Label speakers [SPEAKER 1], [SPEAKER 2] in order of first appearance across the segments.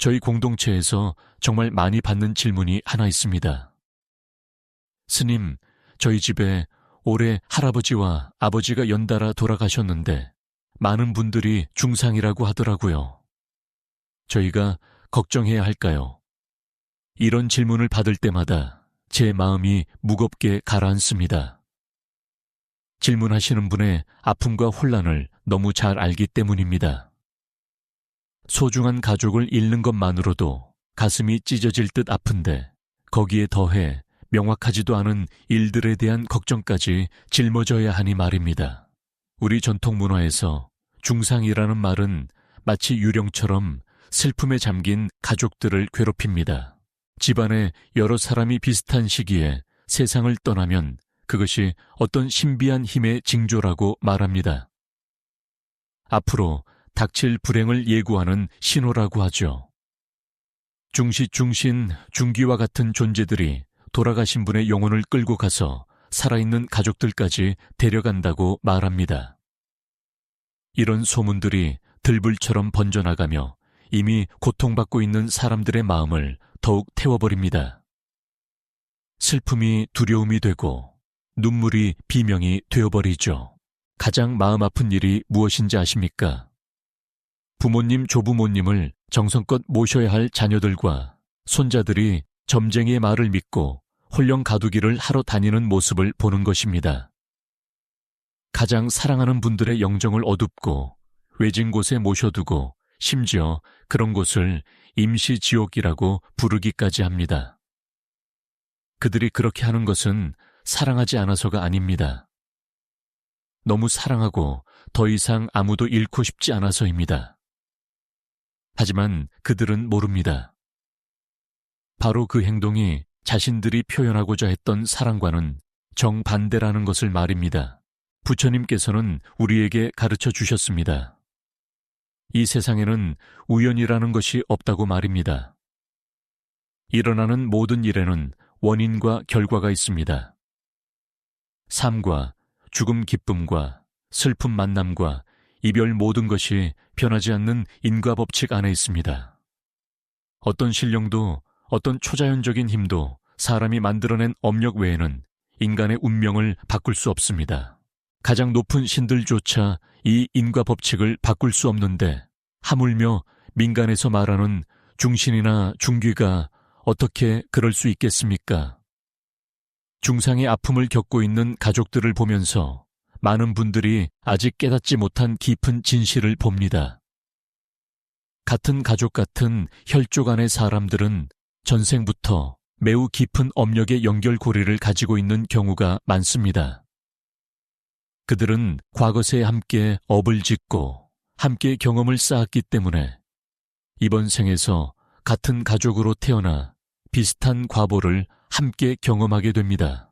[SPEAKER 1] 저희 공동체에서 정말 많이 받는 질문이 하나 있습니다. 스님, 저희 집에 올해 할아버지와 아버지가 연달아 돌아가셨는데 많은 분들이 중상이라고 하더라고요. 저희가 걱정해야 할까요? 이런 질문을 받을 때마다 제 마음이 무겁게 가라앉습니다. 질문하시는 분의 아픔과 혼란을 너무 잘 알기 때문입니다. 소중한 가족을 잃는 것만으로도 가슴이 찢어질 듯 아픈데 거기에 더해 명확하지도 않은 일들에 대한 걱정까지 짊어져야 하니 말입니다. 우리 전통 문화에서 중상이라는 말은 마치 유령처럼 슬픔에 잠긴 가족들을 괴롭힙니다. 집안에 여러 사람이 비슷한 시기에 세상을 떠나면 그것이 어떤 신비한 힘의 징조라고 말합니다. 앞으로 닥칠 불행을 예고하는 신호라고 하죠. 중신, 중기와 같은 존재들이 돌아가신 분의 영혼을 끌고 가서 살아있는 가족들까지 데려간다고 말합니다. 이런 소문들이 들불처럼 번져나가며 이미 고통받고 있는 사람들의 마음을 더욱 태워버립니다. 슬픔이 두려움이 되고 눈물이 비명이 되어버리죠. 가장 마음 아픈 일이 무엇인지 아십니까? 부모님, 조부모님을 정성껏 모셔야 할 자녀들과 손자들이 점쟁이의 말을 믿고 홀령 가두기를 하러 다니는 모습을 보는 것입니다. 가장 사랑하는 분들의 영정을 어둡고 외진 곳에 모셔두고 심지어 그런 곳을 임시지옥이라고 부르기까지 합니다. 그들이 그렇게 하는 것은 사랑하지 않아서가 아닙니다. 너무 사랑하고 더 이상 아무도 잃고 싶지 않아서입니다. 하지만 그들은 모릅니다. 바로 그 행동이 자신들이 표현하고자 했던 사랑과는 정반대라는 것을 말입니다. 부처님께서는 우리에게 가르쳐 주셨습니다. 이 세상에는 우연이라는 것이 없다고 말입니다. 일어나는 모든 일에는 원인과 결과가 있습니다. 삶과 죽음 기쁨과 슬픔 만남과 이별 모든 것이 변하지 않는 인과법칙 안에 있습니다. 어떤 신령도 어떤 초자연적인 힘도 사람이 만들어낸 업력 외에는 인간의 운명을 바꿀 수 없습니다. 가장 높은 신들조차 이 인과법칙을 바꿀 수 없는데 하물며 민간에서 말하는 중신이나 중귀가 어떻게 그럴 수 있겠습니까? 중상의 아픔을 겪고 있는 가족들을 보면서 많은 분들이 아직 깨닫지 못한 깊은 진실을 봅니다. 같은 가족 같은 혈족 안의 사람들은 전생부터 매우 깊은 업력의 연결고리를 가지고 있는 경우가 많습니다. 그들은 과거세에 함께 업을 짓고 함께 경험을 쌓았기 때문에 이번 생에서 같은 가족으로 태어나 비슷한 과보를 함께 경험하게 됩니다.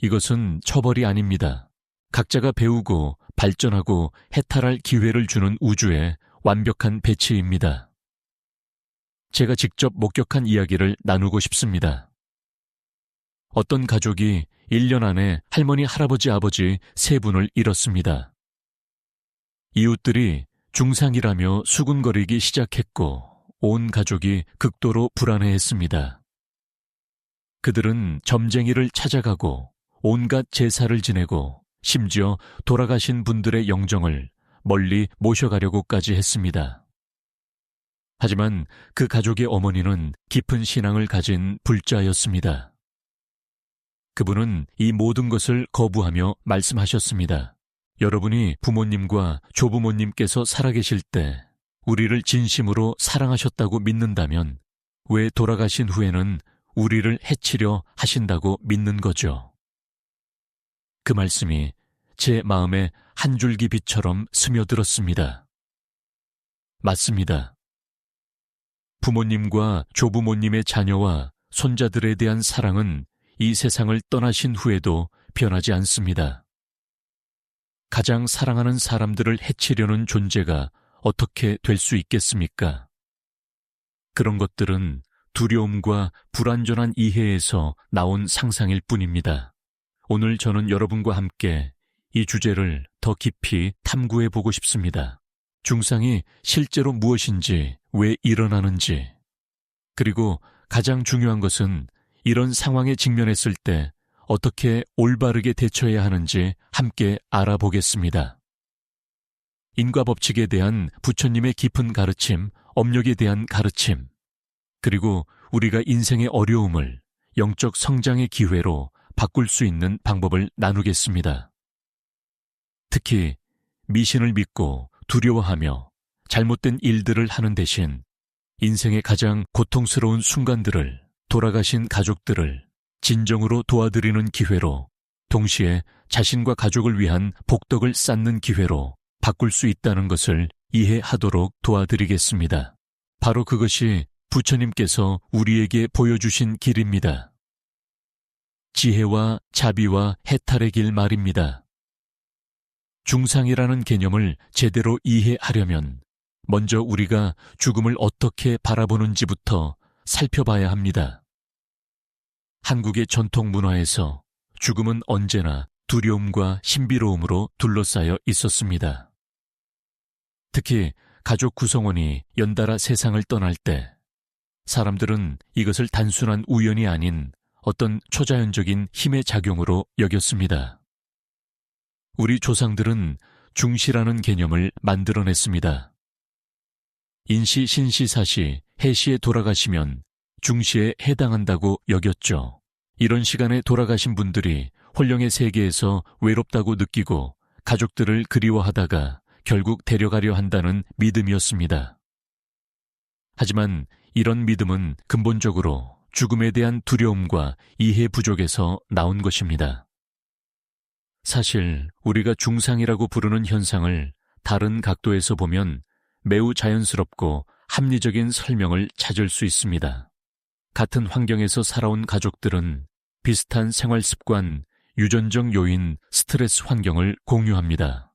[SPEAKER 1] 이것은 처벌이 아닙니다. 각자가 배우고 발전하고 해탈할 기회를 주는 우주의 완벽한 배치입니다. 제가 직접 목격한 이야기를 나누고 싶습니다. 어떤 가족이 1년 안에 할머니, 할아버지, 아버지 3분을 잃었습니다. 이웃들이 중상이라며 수군거리기 시작했고 온 가족이 극도로 불안해했습니다. 그들은 점쟁이를 찾아가고 온갖 제사를 지내고 심지어 돌아가신 분들의 영정을 멀리 모셔가려고까지 했습니다. 하지만 그 가족의 어머니는 깊은 신앙을 가진 불자였습니다. 그분은 이 모든 것을 거부하며 말씀하셨습니다. 여러분이 부모님과 조부모님께서 살아계실 때 우리를 진심으로 사랑하셨다고 믿는다면 왜 돌아가신 후에는 우리를 해치려 하신다고 믿는 거죠? 그 말씀이 제 마음에 한 줄기 빛처럼 스며들었습니다. 맞습니다. 부모님과 조부모님의 자녀와 손자들에 대한 사랑은 이 세상을 떠나신 후에도 변하지 않습니다. 가장 사랑하는 사람들을 해치려는 존재가 어떻게 될 수 있겠습니까? 그런 것들은 두려움과 불완전한 이해에서 나온 상상일 뿐입니다. 오늘 저는 여러분과 함께 이 주제를 더 깊이 탐구해 보고 싶습니다. 중상이 실제로 무엇인지, 왜 일어나는지, 그리고 가장 중요한 것은 이런 상황에 직면했을 때 어떻게 올바르게 대처해야 하는지 함께 알아보겠습니다. 인과법칙에 대한 부처님의 깊은 가르침, 업력에 대한 가르침, 그리고 우리가 인생의 어려움을 영적 성장의 기회로 바꿀 수 있는 방법을 나누겠습니다. 특히 미신을 믿고 두려워하며 잘못된 일들을 하는 대신 인생의 가장 고통스러운 순간들을, 돌아가신 가족들을 진정으로 도와드리는 기회로, 동시에 자신과 가족을 위한 복덕을 쌓는 기회로 바꿀 수 있다는 것을 이해하도록 도와드리겠습니다. 바로 그것이 부처님께서 우리에게 보여주신 길입니다. 지혜와 자비와 해탈의 길 말입니다. 중상이라는 개념을 제대로 이해하려면 먼저 우리가 죽음을 어떻게 바라보는지부터 살펴봐야 합니다. 한국의 전통 문화에서 죽음은 언제나 두려움과 신비로움으로 둘러싸여 있었습니다. 특히 가족 구성원이 연달아 세상을 떠날 때 사람들은 이것을 단순한 우연이 아닌 어떤 초자연적인 힘의 작용으로 여겼습니다. 우리 조상들은 중시라는 개념을 만들어냈습니다. 인시, 신시, 사시, 해시에 돌아가시면 중시에 해당한다고 여겼죠. 이런 시간에 돌아가신 분들이 혼령의 세계에서 외롭다고 느끼고 가족들을 그리워하다가 결국 데려가려 한다는 믿음이었습니다. 하지만 이런 믿음은 근본적으로 죽음에 대한 두려움과 이해 부족에서 나온 것입니다. 사실 우리가 중상이라고 부르는 현상을 다른 각도에서 보면 매우 자연스럽고 합리적인 설명을 찾을 수 있습니다. 같은 환경에서 살아온 가족들은 비슷한 생활 습관, 유전적 요인, 스트레스 환경을 공유합니다.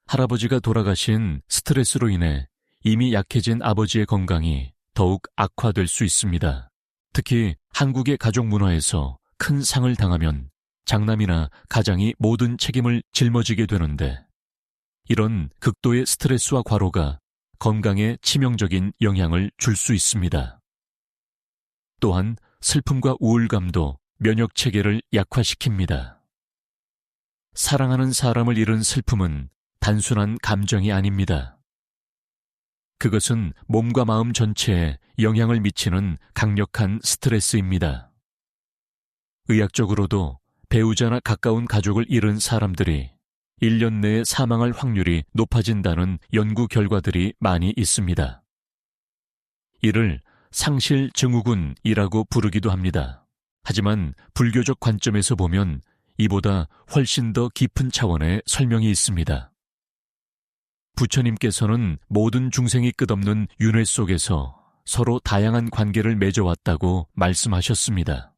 [SPEAKER 1] 할아버지가 돌아가신 스트레스로 인해 이미 약해진 아버지의 건강이 더욱 악화될 수 있습니다. 특히 한국의 가족 문화에서 큰 상을 당하면 장남이나 가장이 모든 책임을 짊어지게 되는데, 이런 극도의 스트레스와 과로가 건강에 치명적인 영향을 줄 수 있습니다. 또한 슬픔과 우울감도 면역 체계를 약화시킵니다. 사랑하는 사람을 잃은 슬픔은 단순한 감정이 아닙니다. 그것은 몸과 마음 전체에 영향을 미치는 강력한 스트레스입니다. 의학적으로도 배우자나 가까운 가족을 잃은 사람들이 1년 내에 사망할 확률이 높아진다는 연구 결과들이 많이 있습니다. 이를 상실 증후군이라고 부르기도 합니다. 하지만 불교적 관점에서 보면 이보다 훨씬 더 깊은 차원의 설명이 있습니다. 부처님께서는 모든 중생이 끝없는 윤회 속에서 서로 다양한 관계를 맺어왔다고 말씀하셨습니다.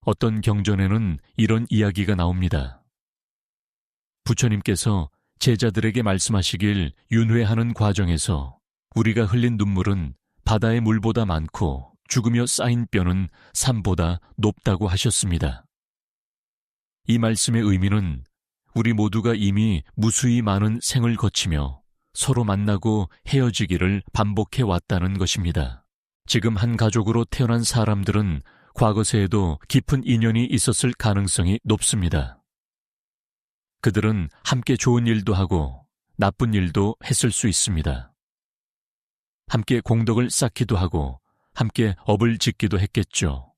[SPEAKER 1] 어떤 경전에는 이런 이야기가 나옵니다. 부처님께서 제자들에게 말씀하시길, 윤회하는 과정에서 우리가 흘린 눈물은 바다의 물보다 많고 죽으며 쌓인 뼈는 산보다 높다고 하셨습니다. 이 말씀의 의미는 우리 모두가 이미 무수히 많은 생을 거치며 서로 만나고 헤어지기를 반복해 왔다는 것입니다. 지금 한 가족으로 태어난 사람들은 과거세에도 깊은 인연이 있었을 가능성이 높습니다. 그들은 함께 좋은 일도 하고 나쁜 일도 했을 수 있습니다. 함께 공덕을 쌓기도 하고 함께 업을 짓기도 했겠죠.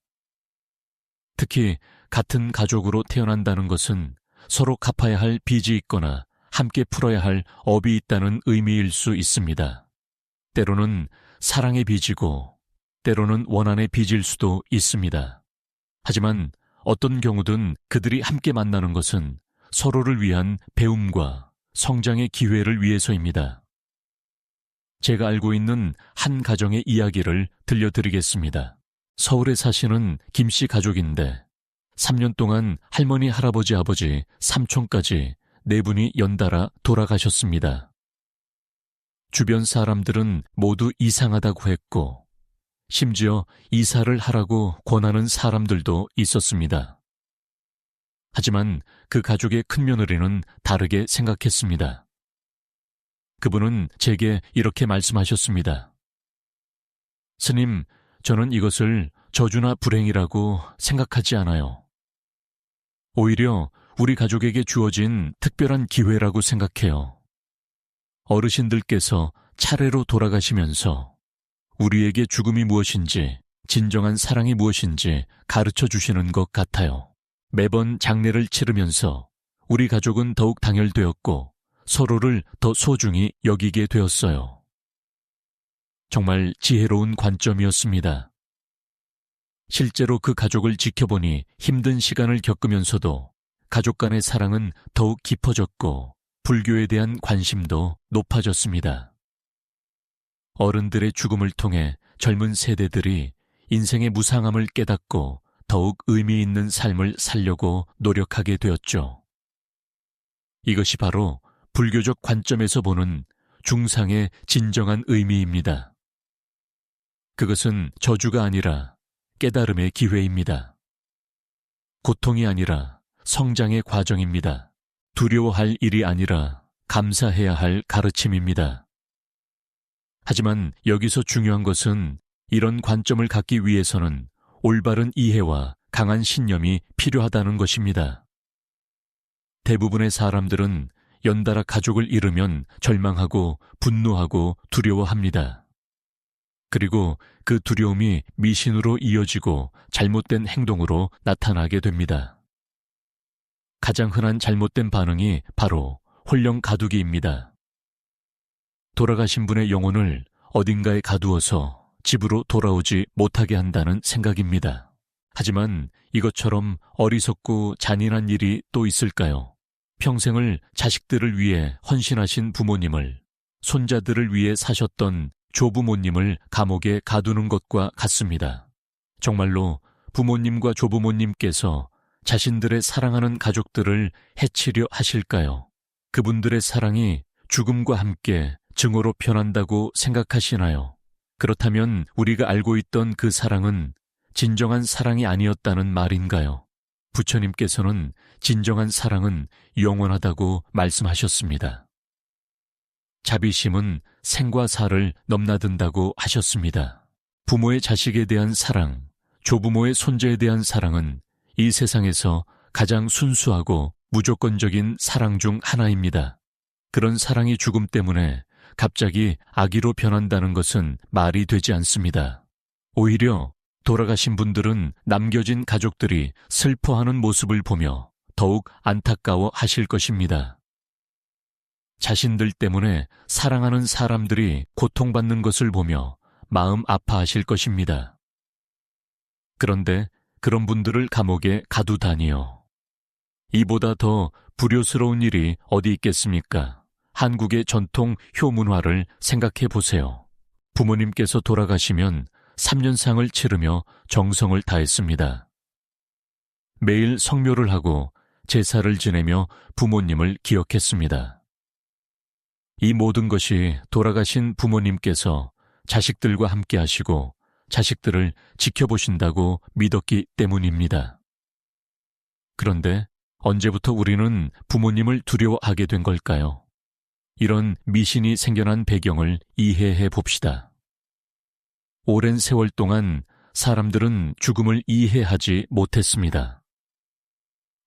[SPEAKER 1] 특히 같은 가족으로 태어난다는 것은 서로 갚아야 할 빚이 있거나 함께 풀어야 할 업이 있다는 의미일 수 있습니다. 때로는 사랑의 빚이고 때로는 원한의 빚일 수도 있습니다. 하지만 어떤 경우든 그들이 함께 만나는 것은 서로를 위한 배움과 성장의 기회를 위해서입니다. 제가 알고 있는 한 가정의 이야기를 들려드리겠습니다. 서울에 사시는 김씨 가족인데 3년 동안 할머니, 할아버지, 아버지, 삼촌까지 4분이 연달아 돌아가셨습니다. 주변 사람들은 모두 이상하다고 했고 심지어 이사를 하라고 권하는 사람들도 있었습니다. 하지만 그 가족의 큰며느리는 다르게 생각했습니다. 그분은 제게 이렇게 말씀하셨습니다. 스님, 저는 이것을 저주나 불행이라고 생각하지 않아요. 오히려 우리 가족에게 주어진 특별한 기회라고 생각해요. 어르신들께서 차례로 돌아가시면서 우리에게 죽음이 무엇인지, 진정한 사랑이 무엇인지 가르쳐 주시는 것 같아요. 매번 장례를 치르면서 우리 가족은 더욱 당열되었고 서로를 더 소중히 여기게 되었어요. 정말 지혜로운 관점이었습니다. 실제로 그 가족을 지켜보니 힘든 시간을 겪으면서도 가족 간의 사랑은 더욱 깊어졌고 불교에 대한 관심도 높아졌습니다. 어른들의 죽음을 통해 젊은 세대들이 인생의 무상함을 깨닫고 더욱 의미 있는 삶을 살려고 노력하게 되었죠. 이것이 바로 불교적 관점에서 보는 중상의 진정한 의미입니다. 그것은 저주가 아니라 깨달음의 기회입니다. 고통이 아니라 성장의 과정입니다. 두려워할 일이 아니라 감사해야 할 가르침입니다. 하지만 여기서 중요한 것은 이런 관점을 갖기 위해서는 올바른 이해와 강한 신념이 필요하다는 것입니다. 대부분의 사람들은 연달아 가족을 잃으면 절망하고 분노하고 두려워합니다. 그리고 그 두려움이 미신으로 이어지고 잘못된 행동으로 나타나게 됩니다. 가장 흔한 잘못된 반응이 바로 홀령 가두기입니다. 돌아가신 분의 영혼을 어딘가에 가두어서 집으로 돌아오지 못하게 한다는 생각입니다. 하지만 이것처럼 어리석고 잔인한 일이 또 있을까요? 평생을 자식들을 위해 헌신하신 부모님을, 손자들을 위해 사셨던 조부모님을 감옥에 가두는 것과 같습니다. 정말로 부모님과 조부모님께서 자신들의 사랑하는 가족들을 해치려 하실까요? 그분들의 사랑이 죽음과 함께 증오로 변한다고 생각하시나요? 그렇다면 우리가 알고 있던 그 사랑은 진정한 사랑이 아니었다는 말인가요? 부처님께서는 진정한 사랑은 영원하다고 말씀하셨습니다. 자비심은 생과 사를 넘나든다고 하셨습니다. 부모의 자식에 대한 사랑, 조부모의 손자에 대한 사랑은 이 세상에서 가장 순수하고 무조건적인 사랑 중 하나입니다. 그런 사랑이 죽음 때문에 갑자기 악의로 변한다는 것은 말이 되지 않습니다. 오히려 돌아가신 분들은 남겨진 가족들이 슬퍼하는 모습을 보며 더욱 안타까워 하실 것입니다. 자신들 때문에 사랑하는 사람들이 고통받는 것을 보며 마음 아파하실 것입니다. 그런데 그런 분들을 감옥에 가두다니요. 이보다 더 불효스러운 일이 어디 있겠습니까? 한국의 전통 효문화를 생각해 보세요. 부모님께서 돌아가시면 3년상을 치르며 정성을 다했습니다. 매일 성묘를 하고 제사를 지내며 부모님을 기억했습니다. 이 모든 것이 돌아가신 부모님께서 자식들과 함께 하시고 자식들을 지켜보신다고 믿었기 때문입니다. 그런데 언제부터 우리는 부모님을 두려워하게 된 걸까요? 이런 미신이 생겨난 배경을 이해해 봅시다. 오랜 세월 동안 사람들은 죽음을 이해하지 못했습니다.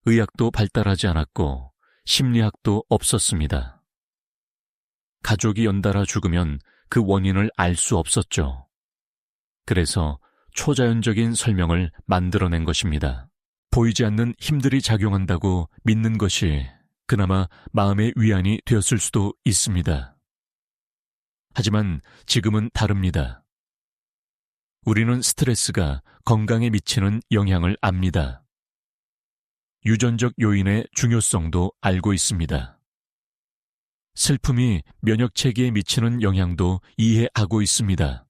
[SPEAKER 1] 의학도 발달하지 않았고 심리학도 없었습니다. 가족이 연달아 죽으면 그 원인을 알 수 없었죠. 그래서 초자연적인 설명을 만들어낸 것입니다. 보이지 않는 힘들이 작용한다고 믿는 것이 그나마 마음의 위안이 되었을 수도 있습니다. 하지만 지금은 다릅니다. 우리는 스트레스가 건강에 미치는 영향을 압니다. 유전적 요인의 중요성도 알고 있습니다. 슬픔이 면역체계에 미치는 영향도 이해하고 있습니다.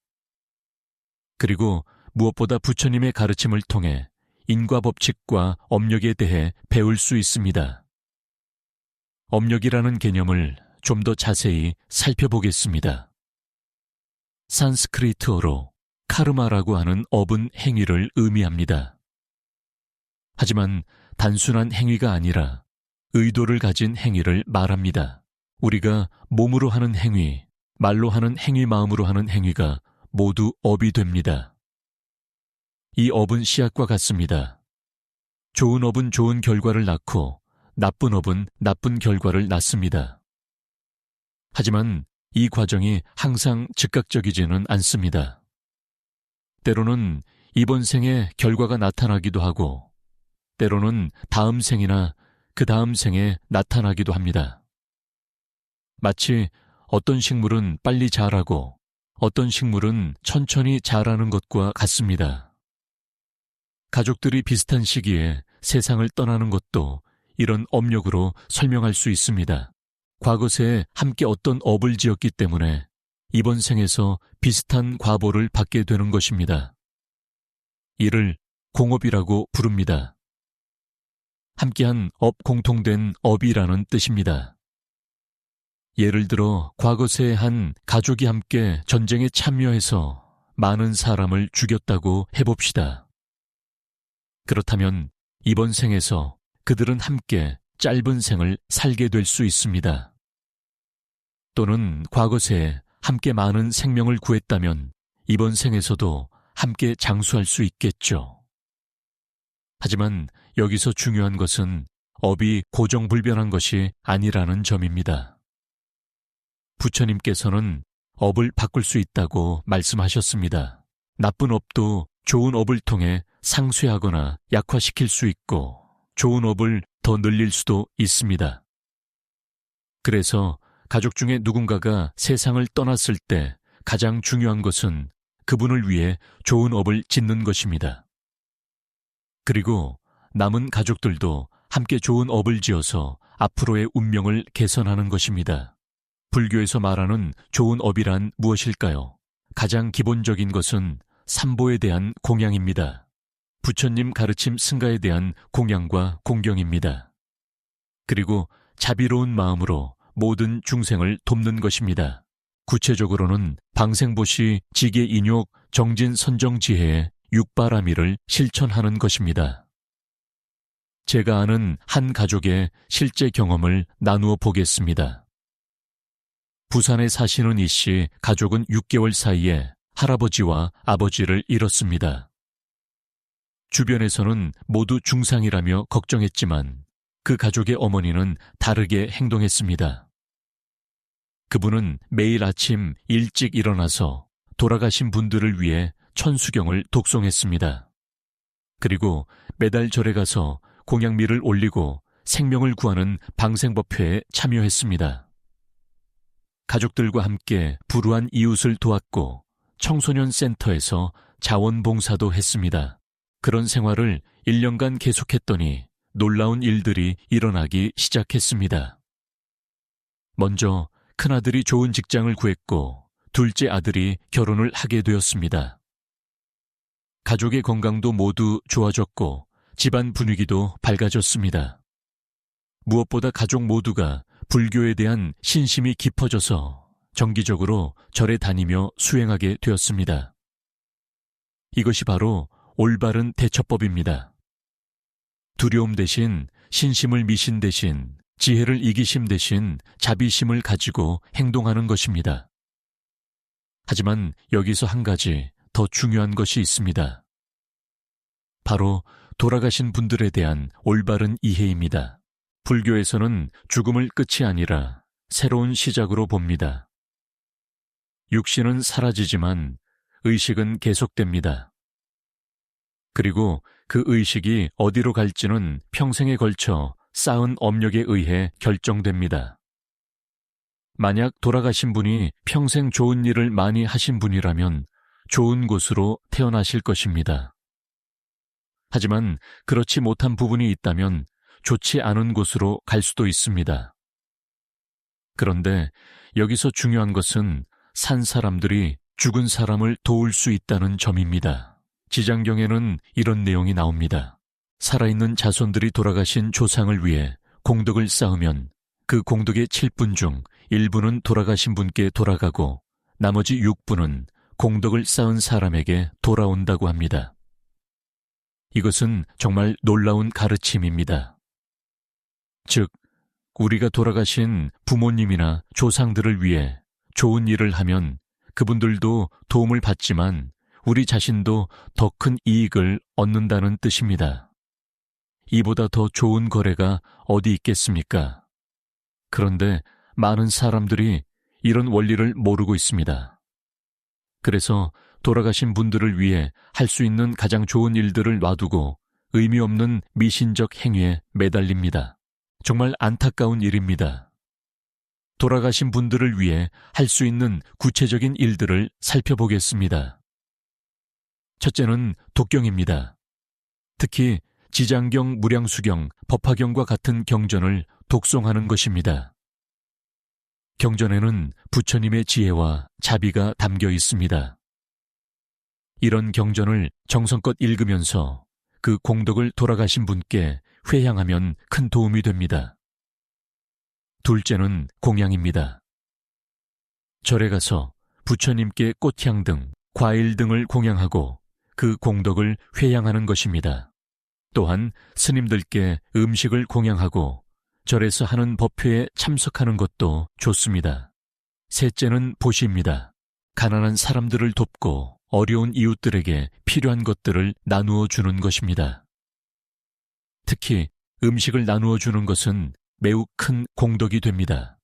[SPEAKER 1] 그리고 무엇보다 부처님의 가르침을 통해 인과법칙과 업력에 대해 배울 수 있습니다. 업력이라는 개념을 좀 더 자세히 살펴보겠습니다. 산스크리트어로 카르마라고 하는 업은 행위를 의미합니다. 하지만 단순한 행위가 아니라 의도를 가진 행위를 말합니다. 우리가 몸으로 하는 행위, 말로 하는 행위, 마음으로 하는 행위가 모두 업이 됩니다. 이 업은 씨앗과 같습니다. 좋은 업은 좋은 결과를 낳고 나쁜 업은 나쁜 결과를 낳습니다. 하지만 이 과정이 항상 즉각적이지는 않습니다. 때로는 이번 생에 결과가 나타나기도 하고 때로는 다음 생이나 그 다음 생에 나타나기도 합니다. 마치 어떤 식물은 빨리 자라고 어떤 식물은 천천히 자라는 것과 같습니다. 가족들이 비슷한 시기에 세상을 떠나는 것도 이런 업력으로 설명할 수 있습니다. 과거세에 함께 어떤 업을 지었기 때문에 이번 생에서 비슷한 과보를 받게 되는 것입니다. 이를 공업이라고 부릅니다. 함께한 공통된 업이라는 뜻입니다. 예를 들어 과거세에 한 가족이 함께 전쟁에 참여해서 많은 사람을 죽였다고 해봅시다. 그렇다면 이번 생에서 그들은 함께 짧은 생을 살게 될 수 있습니다. 또는 과거세에 함께 많은 생명을 구했다면 이번 생에서도 함께 장수할 수 있겠죠. 하지만 여기서 중요한 것은 업이 고정불변한 것이 아니라는 점입니다. 부처님께서는 업을 바꿀 수 있다고 말씀하셨습니다. 나쁜 업도 좋은 업을 통해 상쇄하거나 약화시킬 수 있고 좋은 업을 더 늘릴 수도 있습니다. 그래서 가족 중에 누군가가 세상을 떠났을 때 가장 중요한 것은 그분을 위해 좋은 업을 짓는 것입니다. 그리고 남은 가족들도 함께 좋은 업을 지어서 앞으로의 운명을 개선하는 것입니다. 불교에서 말하는 좋은 업이란 무엇일까요? 가장 기본적인 것은 삼보에 대한 공양입니다. 부처님 가르침 승가에 대한 공양과 공경입니다. 그리고 자비로운 마음으로 모든 중생을 돕는 것입니다. 구체적으로는 방생보시 지계 인욕 정진 선정지혜의 육바라미를 실천하는 것입니다. 제가 아는 한 가족의 실제 경험을 나누어 보겠습니다. 부산에 사시는 이 씨 가족은 6개월 사이에 할아버지와 아버지를 잃었습니다. 주변에서는 모두 중상이라며 걱정했지만 그 가족의 어머니는 다르게 행동했습니다. 그분은 매일 아침 일찍 일어나서 돌아가신 분들을 위해 천수경을 독송했습니다. 그리고 매달 절에 가서 공양미를 올리고 생명을 구하는 방생법회에 참여했습니다. 가족들과 함께 불우한 이웃을 도왔고 청소년 센터에서 자원봉사도 했습니다. 그런 생활을 1년간 계속했더니 놀라운 일들이 일어나기 시작했습니다. 먼저 큰아들이 좋은 직장을 구했고 둘째 아들이 결혼을 하게 되었습니다. 가족의 건강도 모두 좋아졌고 집안 분위기도 밝아졌습니다. 무엇보다 가족 모두가 불교에 대한 신심이 깊어져서 정기적으로 절에 다니며 수행하게 되었습니다. 이것이 바로 올바른 대처법입니다. 두려움 대신 신심을 미신 대신 지혜를 이기심 대신 자비심을 가지고 행동하는 것입니다. 하지만 여기서 한 가지 더 중요한 것이 있습니다. 바로 돌아가신 분들에 대한 올바른 이해입니다. 불교에서는 죽음을 끝이 아니라 새로운 시작으로 봅니다. 육신은 사라지지만 의식은 계속됩니다. 그리고 그 의식이 어디로 갈지는 평생에 걸쳐 쌓은 업력에 의해 결정됩니다. 만약 돌아가신 분이 평생 좋은 일을 많이 하신 분이라면 좋은 곳으로 태어나실 것입니다. 하지만 그렇지 못한 부분이 있다면 좋지 않은 곳으로 갈 수도 있습니다. 그런데 여기서 중요한 것은 산 사람들이 죽은 사람을 도울 수 있다는 점입니다. 지장경에는 이런 내용이 나옵니다. 살아있는 자손들이 돌아가신 조상을 위해 공덕을 쌓으면 그 공덕의 7분 중 1분은 돌아가신 분께 돌아가고 나머지 6분은 공덕을 쌓은 사람에게 돌아온다고 합니다. 이것은 정말 놀라운 가르침입니다. 즉, 우리가 돌아가신 부모님이나 조상들을 위해 좋은 일을 하면 그분들도 도움을 받지만 우리 자신도 더 큰 이익을 얻는다는 뜻입니다. 이보다 더 좋은 거래가 어디 있겠습니까? 그런데 많은 사람들이 이런 원리를 모르고 있습니다. 그래서 돌아가신 분들을 위해 할 수 있는 가장 좋은 일들을 놔두고 의미 없는 미신적 행위에 매달립니다. 정말 안타까운 일입니다. 돌아가신 분들을 위해 할 수 있는 구체적인 일들을 살펴보겠습니다. 첫째는 독경입니다. 특히 지장경, 무량수경, 법화경과 같은 경전을 독송하는 것입니다. 경전에는 부처님의 지혜와 자비가 담겨 있습니다. 이런 경전을 정성껏 읽으면서 그 공덕을 돌아가신 분께 회향하면 큰 도움이 됩니다. 둘째는 공양입니다. 절에 가서 부처님께 꽃향 등 과일 등을 공양하고 그 공덕을 회향하는 것입니다. 또한 스님들께 음식을 공양하고 절에서 하는 법회에 참석하는 것도 좋습니다. 셋째는 보시입니다. 가난한 사람들을 돕고 어려운 이웃들에게 필요한 것들을 나누어 주는 것입니다. 특히 음식을 나누어 주는 것은 매우 큰 공덕이 됩니다.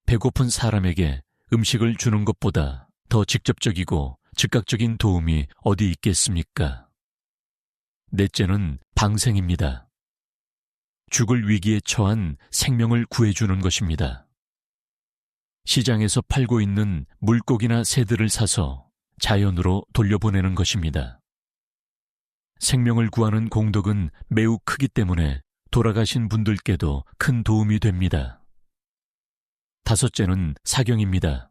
[SPEAKER 1] 배고픈 사람에게 음식을 주는 것보다 더 직접적이고 즉각적인 도움이 어디 있겠습니까? 넷째는 방생입니다. 죽을 위기에 처한 생명을 구해주는 것입니다. 시장에서 팔고 있는 물고기나 새들을 사서 자연으로 돌려보내는 것입니다. 생명을 구하는 공덕은 매우 크기 때문에 돌아가신 분들께도 큰 도움이 됩니다. 다섯째는 사경입니다.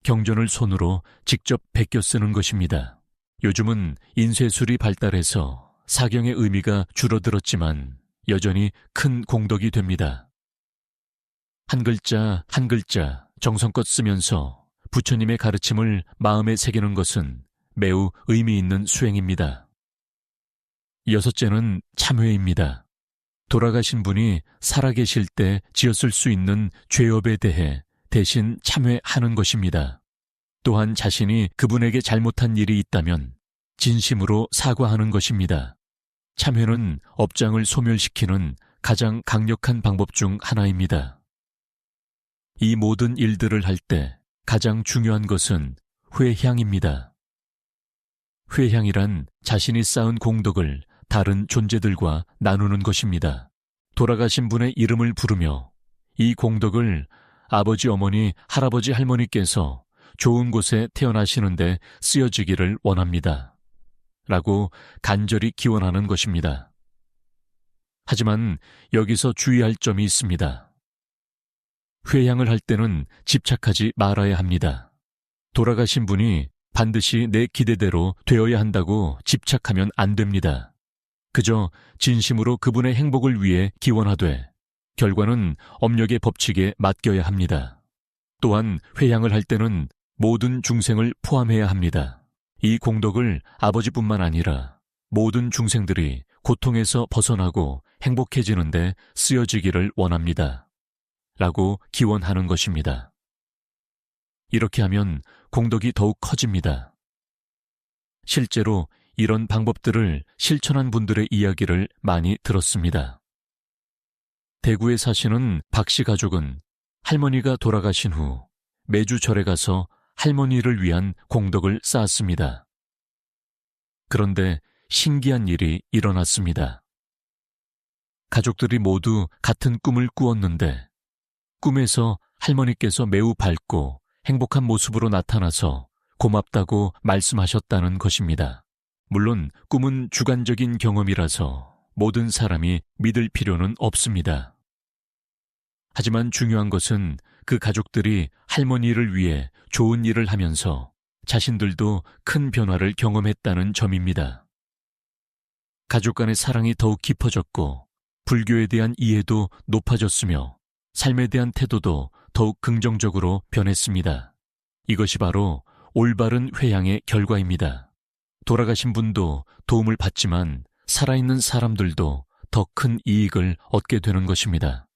[SPEAKER 1] 경전을 손으로 직접 베껴 쓰는 것입니다. 요즘은 인쇄술이 발달해서 사경의 의미가 줄어들었지만 여전히 큰 공덕이 됩니다. 한 글자 한 글자 정성껏 쓰면서 부처님의 가르침을 마음에 새기는 것은 매우 의미 있는 수행입니다. 여섯째는 참회입니다. 돌아가신 분이 살아계실 때 지었을 수 있는 죄업에 대해 대신 참회하는 것입니다. 또한 자신이 그분에게 잘못한 일이 있다면 진심으로 사과하는 것입니다. 참회는 업장을 소멸시키는 가장 강력한 방법 중 하나입니다. 이 모든 일들을 할 때 가장 중요한 것은 회향입니다. 회향이란 자신이 쌓은 공덕을 다른 존재들과 나누는 것입니다. 돌아가신 분의 이름을 부르며 이 공덕을 아버지, 어머니, 할아버지, 할머니께서 좋은 곳에 태어나시는데 쓰여지기를 원합니다. 라고 간절히 기원하는 것입니다. 하지만 여기서 주의할 점이 있습니다. 회향을 할 때는 집착하지 말아야 합니다. 돌아가신 분이 반드시 내 기대대로 되어야 한다고 집착하면 안 됩니다. 그저 진심으로 그분의 행복을 위해 기원하되 결과는 업력의 법칙에 맡겨야 합니다. 또한 회향을 할 때는 모든 중생을 포함해야 합니다. 이 공덕을 아버지뿐만 아니라 모든 중생들이 고통에서 벗어나고 행복해지는데 쓰여지기를 원합니다. 라고 기원하는 것입니다. 이렇게 하면 공덕이 더욱 커집니다. 실제로 이런 방법들을 실천한 분들의 이야기를 많이 들었습니다. 대구에 사시는 박씨 가족은 할머니가 돌아가신 후 매주 절에 가서 할머니를 위한 공덕을 쌓았습니다. 그런데 신기한 일이 일어났습니다. 가족들이 모두 같은 꿈을 꾸었는데 꿈에서 할머니께서 매우 밝고 행복한 모습으로 나타나서 고맙다고 말씀하셨다는 것입니다. 물론 꿈은 주관적인 경험이라서 모든 사람이 믿을 필요는 없습니다. 하지만 중요한 것은 그 가족들이 할머니를 위해 좋은 일을 하면서 자신들도 큰 변화를 경험했다는 점입니다. 가족 간의 사랑이 더욱 깊어졌고 불교에 대한 이해도 높아졌으며 삶에 대한 태도도 더욱 긍정적으로 변했습니다. 이것이 바로 올바른 회향의 결과입니다. 돌아가신 분도 도움을 받지만 살아있는 사람들도 더 큰 이익을 얻게 되는 것입니다.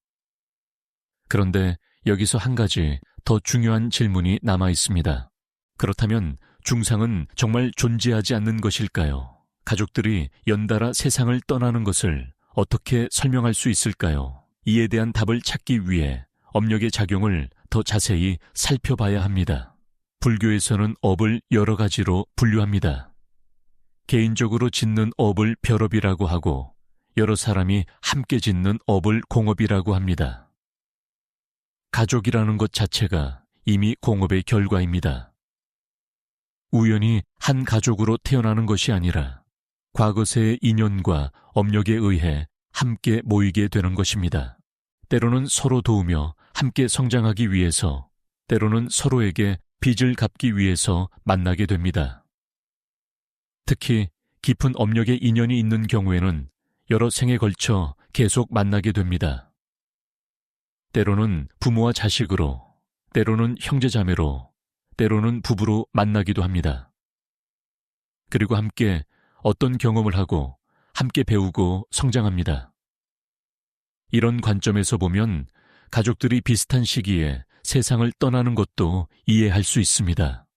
[SPEAKER 1] 그런데 여기서 한 가지 더 중요한 질문이 남아 있습니다. 그렇다면 중상은 정말 존재하지 않는 것일까요? 가족들이 연달아 세상을 떠나는 것을 어떻게 설명할 수 있을까요? 이에 대한 답을 찾기 위해 업력의 작용을 더 자세히 살펴봐야 합니다. 불교에서는 업을 여러 가지로 분류합니다. 개인적으로 짓는 업을 별업이라고 하고 여러 사람이 함께 짓는 업을 공업이라고 합니다. 가족이라는 것 자체가 이미 공업의 결과입니다. 우연히 한 가족으로 태어나는 것이 아니라 과거세의 인연과 업력에 의해 함께 모이게 되는 것입니다. 때로는 서로 도우며 함께 성장하기 위해서, 때로는 서로에게 빚을 갚기 위해서 만나게 됩니다. 특히 깊은 업력의 인연이 있는 경우에는 여러 생에 걸쳐 계속 만나게 됩니다. 때로는 부모와 자식으로, 때로는 형제자매로, 때로는 부부로 만나기도 합니다. 그리고 함께 어떤 경험을 하고 함께 배우고 성장합니다. 이런 관점에서 보면 가족들이 비슷한 시기에 세상을 떠나는 것도 이해할 수 있습니다.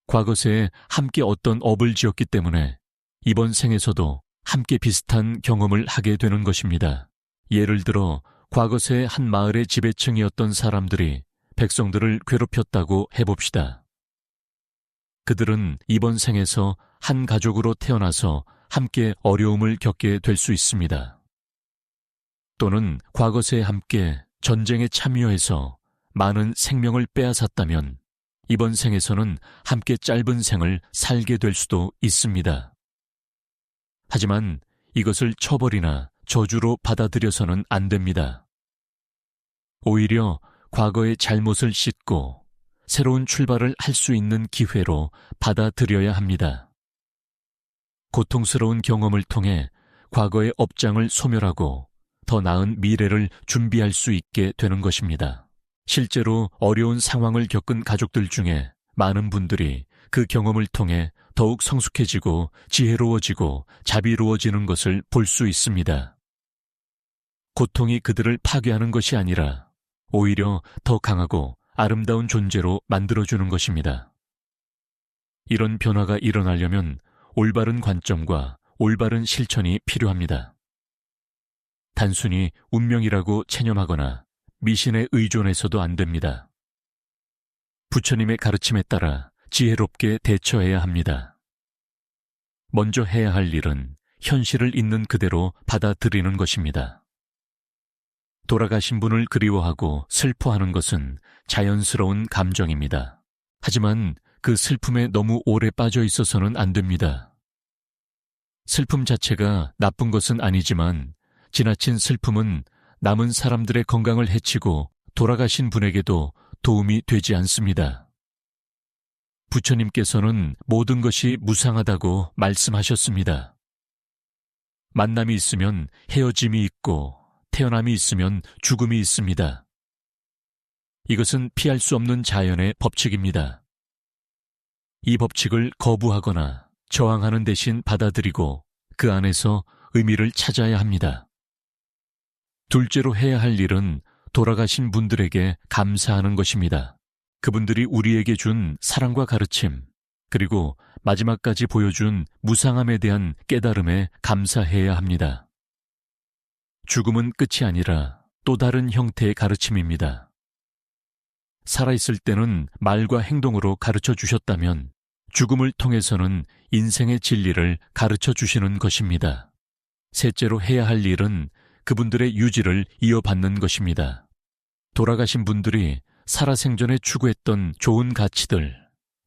[SPEAKER 1] 과거세에 함께 어떤 업을 지었기 때문에 이번 생에서도 함께 비슷한 경험을 하게 되는 것입니다. 예를 들어 과거세의 한 마을의 지배층이었던 사람들이 백성들을 괴롭혔다고 해봅시다. 그들은 이번 생에서 한 가족으로 태어나서 함께 어려움을 겪게 될 수 있습니다. 또는 과거세에 함께 전쟁에 참여해서 많은 생명을 빼앗았다면 이번 생에서는 함께 짧은 생을 살게 될 수도 있습니다. 하지만 이것을 처벌이나 저주로 받아들여서는 안 됩니다. 오히려 과거의 잘못을 씻고 새로운 출발을 할 수 있는 기회로 받아들여야 합니다. 고통스러운 경험을 통해 과거의 업장을 소멸하고 더 나은 미래를 준비할 수 있게 되는 것입니다. 실제로 어려운 상황을 겪은 가족들 중에 많은 분들이 그 경험을 통해 더욱 성숙해지고 지혜로워지고 자비로워지는 것을 볼 수 있습니다. 고통이 그들을 파괴하는 것이 아니라 오히려 더 강하고 아름다운 존재로 만들어주는 것입니다. 이런 변화가 일어나려면 올바른 관점과 올바른 실천이 필요합니다. 단순히 운명이라고 체념하거나 미신에 의존해서도 안 됩니다. 부처님의 가르침에 따라 지혜롭게 대처해야 합니다. 먼저 해야 할 일은 현실을 있는 그대로 받아들이는 것입니다. 돌아가신 분을 그리워하고 슬퍼하는 것은 자연스러운 감정입니다. 하지만 그 슬픔에 너무 오래 빠져 있어서는 안 됩니다. 슬픔 자체가 나쁜 것은 아니지만 지나친 슬픔은 남은 사람들의 건강을 해치고 돌아가신 분에게도 도움이 되지 않습니다. 부처님께서는 모든 것이 무상하다고 말씀하셨습니다. 만남이 있으면 헤어짐이 있고 태어남이 있으면 죽음이 있습니다. 이것은 피할 수 없는 자연의 법칙입니다. 이 법칙을 거부하거나 저항하는 대신 받아들이고 그 안에서 의미를 찾아야 합니다. 둘째로 해야 할 일은 돌아가신 분들에게 감사하는 것입니다. 그분들이 우리에게 준 사랑과 가르침, 그리고 마지막까지 보여준 무상함에 대한 깨달음에 감사해야 합니다. 죽음은 끝이 아니라 또 다른 형태의 가르침입니다. 살아있을 때는 말과 행동으로 가르쳐 주셨다면 죽음을 통해서는 인생의 진리를 가르쳐 주시는 것입니다. 셋째로 해야 할 일은 그분들의 유지를 이어받는 것입니다. 돌아가신 분들이 살아생전에 추구했던 좋은 가치들,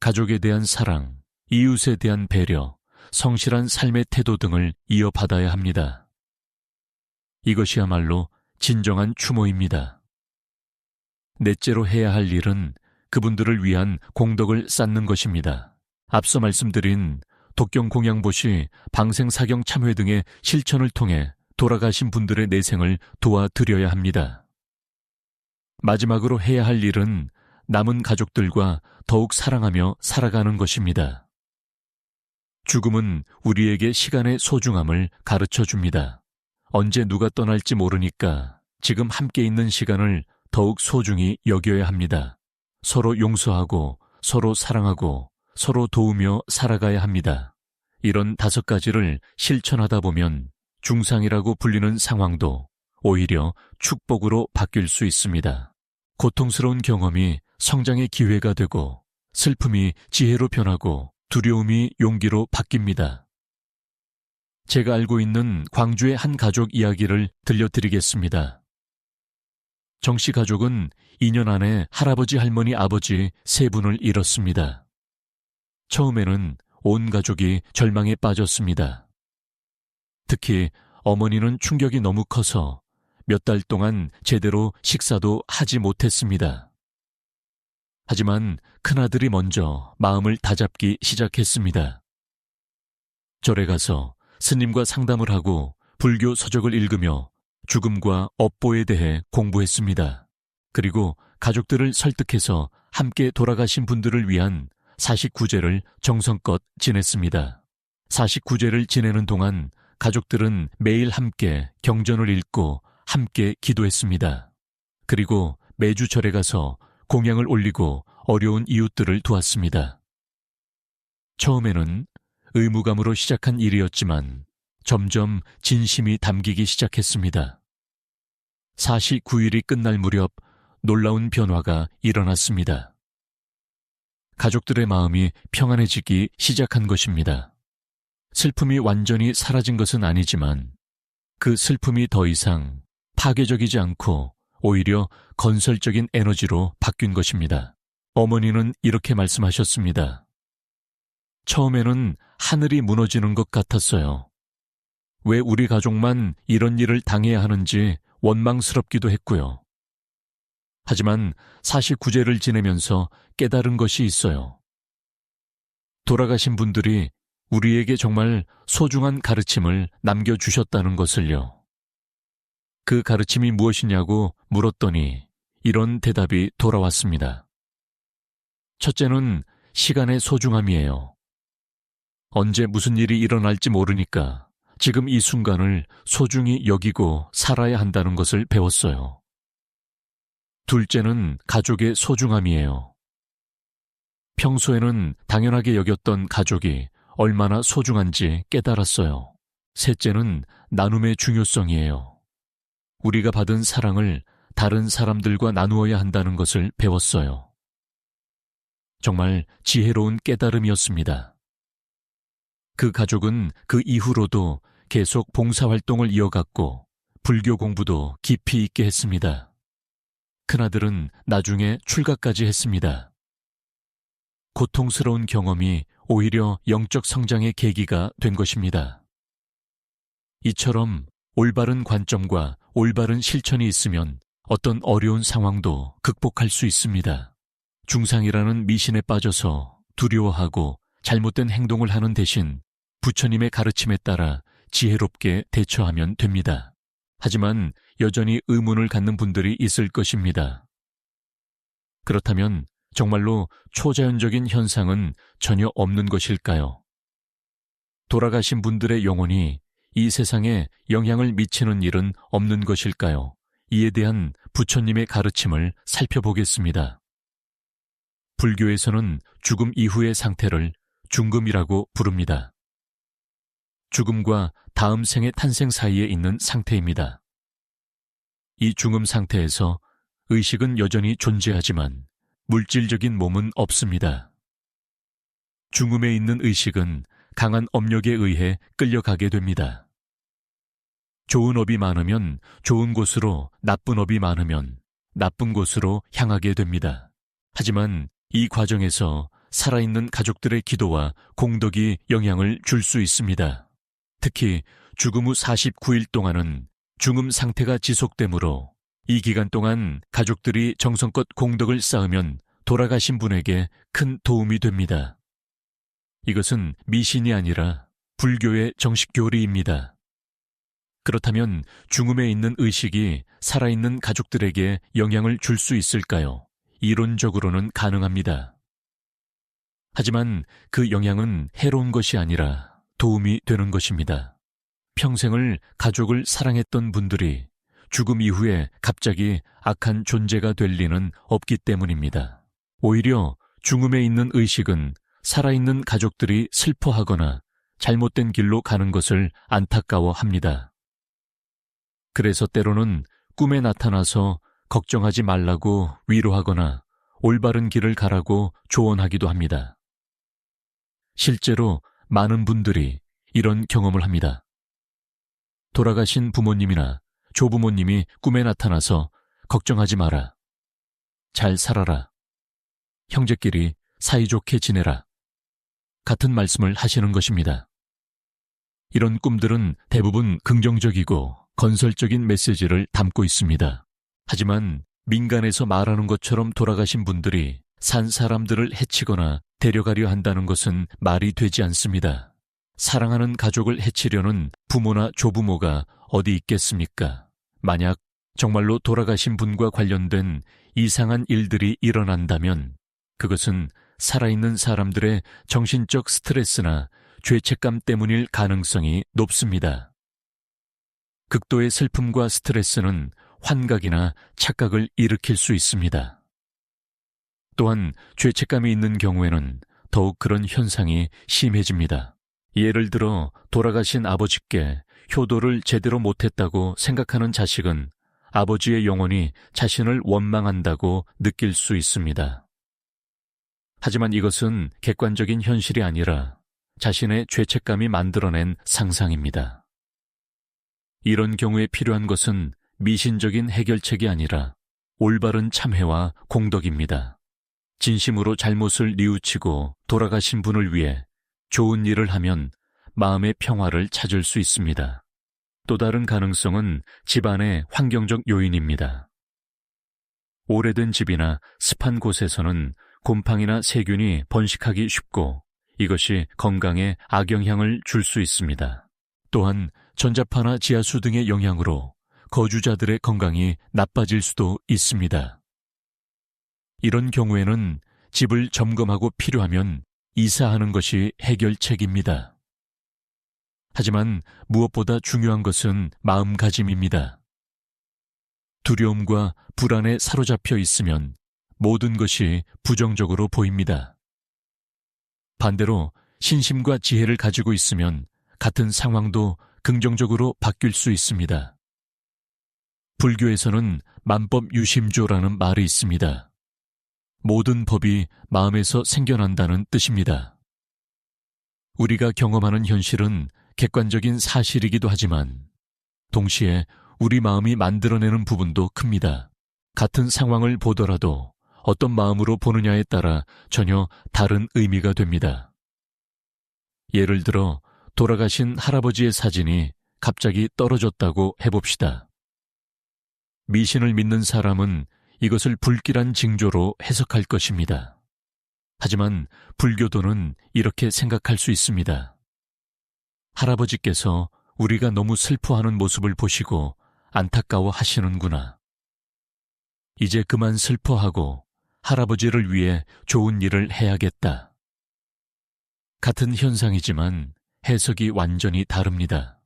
[SPEAKER 1] 가족에 대한 사랑, 이웃에 대한 배려, 성실한 삶의 태도 등을 이어받아야 합니다. 이것이야말로 진정한 추모입니다. 넷째로 해야 할 일은 그분들을 위한 공덕을 쌓는 것입니다. 앞서 말씀드린 독경공양보시, 방생사경 참회 등의 실천을 통해 돌아가신 분들의 내생을 도와드려야 합니다. 마지막으로 해야 할 일은 남은 가족들과 더욱 사랑하며 살아가는 것입니다. 죽음은 우리에게 시간의 소중함을 가르쳐 줍니다. 언제 누가 떠날지 모르니까 지금 함께 있는 시간을 더욱 소중히 여겨야 합니다. 서로 용서하고 서로 사랑하고 서로 도우며 살아가야 합니다. 이런 5가지를 실천하다 보면 중상이라고 불리는 상황도 오히려 축복으로 바뀔 수 있습니다. 고통스러운 경험이 성장의 기회가 되고 슬픔이 지혜로 변하고 두려움이 용기로 바뀝니다. 제가 알고 있는 광주의 한 가족 이야기를 들려드리겠습니다. 정씨 가족은 2년 안에 할아버지, 할머니, 아버지 3분을 잃었습니다. 처음에는 온 가족이 절망에 빠졌습니다. 특히 어머니는 충격이 너무 커서 몇 달 동안 제대로 식사도 하지 못했습니다. 하지만 큰아들이 먼저 마음을 다잡기 시작했습니다. 절에 가서 스님과 상담을 하고 불교 서적을 읽으며 죽음과 업보에 대해 공부했습니다. 그리고 가족들을 설득해서 함께 돌아가신 분들을 위한 49제를 정성껏 지냈습니다. 49제를 지내는 동안 가족들은 매일 함께 경전을 읽고 함께 기도했습니다. 그리고 매주 절에 가서 공양을 올리고 어려운 이웃들을 도왔습니다. 처음에는 의무감으로 시작한 일이었지만 점점 진심이 담기기 시작했습니다. 49일이 끝날 무렵 놀라운 변화가 일어났습니다. 가족들의 마음이 평안해지기 시작한 것입니다. 슬픔이 완전히 사라진 것은 아니지만 그 슬픔이 더 이상 파괴적이지 않고 오히려 건설적인 에너지로 바뀐 것입니다. 어머니는 이렇게 말씀하셨습니다. 처음에는 하늘이 무너지는 것 같았어요. 왜 우리 가족만 이런 일을 당해야 하는지 원망스럽기도 했고요. 하지만 49제를 지내면서 깨달은 것이 있어요. 돌아가신 분들이 우리에게 정말 소중한 가르침을 남겨주셨다는 것을요. 그 가르침이 무엇이냐고 물었더니 이런 대답이 돌아왔습니다. 첫째는 시간의 소중함이에요. 언제 무슨 일이 일어날지 모르니까 지금 이 순간을 소중히 여기고 살아야 한다는 것을 배웠어요. 둘째는 가족의 소중함이에요. 평소에는 당연하게 여겼던 가족이 얼마나 소중한지 깨달았어요. 셋째는 나눔의 중요성이에요. 우리가 받은 사랑을 다른 사람들과 나누어야 한다는 것을 배웠어요. 정말 지혜로운 깨달음이었습니다. 그 가족은 그 이후로도 계속 봉사활동을 이어갔고 불교 공부도 깊이 있게 했습니다. 큰아들은 나중에 출가까지 했습니다. 고통스러운 경험이 오히려 영적 성장의 계기가 된 것입니다. 이처럼 올바른 관점과 올바른 실천이 있으면 어떤 어려운 상황도 극복할 수 있습니다. 중상이라는 미신에 빠져서 두려워하고 잘못된 행동을 하는 대신 부처님의 가르침에 따라 지혜롭게 대처하면 됩니다. 하지만 여전히 의문을 갖는 분들이 있을 것입니다. 그렇다면 정말로 초자연적인 현상은 전혀 없는 것일까요? 돌아가신 분들의 영혼이 이 세상에 영향을 미치는 일은 없는 것일까요? 이에 대한 부처님의 가르침을 살펴보겠습니다. 불교에서는 죽음 이후의 상태를 중금이라고 부릅니다. 죽음과 다음 생의 탄생 사이에 있는 상태입니다. 이 중음 상태에서 의식은 여전히 존재하지만 물질적인 몸은 없습니다. 중음에 있는 의식은 강한 업력에 의해 끌려가게 됩니다. 좋은 업이 많으면 좋은 곳으로, 나쁜 업이 많으면 나쁜 곳으로 향하게 됩니다. 하지만 이 과정에서 살아있는 가족들의 기도와 공덕이 영향을 줄 수 있습니다. 특히 죽음 후 49일 동안은 중음 상태가 지속되므로 이 기간 동안 가족들이 정성껏 공덕을 쌓으면 돌아가신 분에게 큰 도움이 됩니다. 이것은 미신이 아니라 불교의 정식 교리입니다. 그렇다면 중음에 있는 의식이 살아있는 가족들에게 영향을 줄 수 있을까요? 이론적으로는 가능합니다. 하지만 그 영향은 해로운 것이 아니라 도움이 되는 것입니다. 평생을 가족을 사랑했던 분들이 죽음 이후에 갑자기 악한 존재가 될 리는 없기 때문입니다. 오히려 중음에 있는 의식은 살아있는 가족들이 슬퍼하거나 잘못된 길로 가는 것을 안타까워합니다. 그래서 때로는 꿈에 나타나서 걱정하지 말라고 위로하거나 올바른 길을 가라고 조언하기도 합니다. 실제로 많은 분들이 이런 경험을 합니다. 돌아가신 부모님이나 조부모님이 꿈에 나타나서 걱정하지 마라, 잘 살아라, 형제끼리 사이좋게 지내라 같은 말씀을 하시는 것입니다. 이런 꿈들은 대부분 긍정적이고 건설적인 메시지를 담고 있습니다. 하지만 민간에서 말하는 것처럼 돌아가신 분들이 산 사람들을 해치거나 데려가려 한다는 것은 말이 되지 않습니다. 사랑하는 가족을 해치려는 부모나 조부모가 어디 있겠습니까? 만약 정말로 돌아가신 분과 관련된 이상한 일들이 일어난다면 그것은 살아있는 사람들의 정신적 스트레스나 죄책감 때문일 가능성이 높습니다. 극도의 슬픔과 스트레스는 환각이나 착각을 일으킬 수 있습니다. 또한 죄책감이 있는 경우에는 더욱 그런 현상이 심해집니다. 예를 들어 돌아가신 아버지께 효도를 제대로 못했다고 생각하는 자식은 아버지의 영혼이 자신을 원망한다고 느낄 수 있습니다. 하지만 이것은 객관적인 현실이 아니라 자신의 죄책감이 만들어낸 상상입니다. 이런 경우에 필요한 것은 미신적인 해결책이 아니라 올바른 참회와 공덕입니다. 진심으로 잘못을 뉘우치고 돌아가신 분을 위해 좋은 일을 하면 마음의 평화를 찾을 수 있습니다. 또 다른 가능성은 집안의 환경적 요인입니다. 오래된 집이나 습한 곳에서는 곰팡이나 세균이 번식하기 쉽고 이것이 건강에 악영향을 줄 수 있습니다. 또한 전자파나 지하수 등의 영향으로 거주자들의 건강이 나빠질 수도 있습니다. 이런 경우에는 집을 점검하고 필요하면 이사하는 것이 해결책입니다. 하지만 무엇보다 중요한 것은 마음가짐입니다. 두려움과 불안에 사로잡혀 있으면 모든 것이 부정적으로 보입니다. 반대로 신심과 지혜를 가지고 있으면 같은 상황도 긍정적으로 바뀔 수 있습니다. 불교에서는 만법유심조라는 말이 있습니다. 모든 법이 마음에서 생겨난다는 뜻입니다. 우리가 경험하는 현실은 객관적인 사실이기도 하지만 동시에 우리 마음이 만들어내는 부분도 큽니다. 같은 상황을 보더라도 어떤 마음으로 보느냐에 따라 전혀 다른 의미가 됩니다. 예를 들어 돌아가신 할아버지의 사진이 갑자기 떨어졌다고 해봅시다. 미신을 믿는 사람은 이것을 불길한 징조로 해석할 것입니다. 하지만 불교도는 이렇게 생각할 수 있습니다. 할아버지께서 우리가 너무 슬퍼하는 모습을 보시고 안타까워 하시는구나. 이제 그만 슬퍼하고 할아버지를 위해 좋은 일을 해야겠다. 같은 현상이지만 해석이 완전히 다릅니다.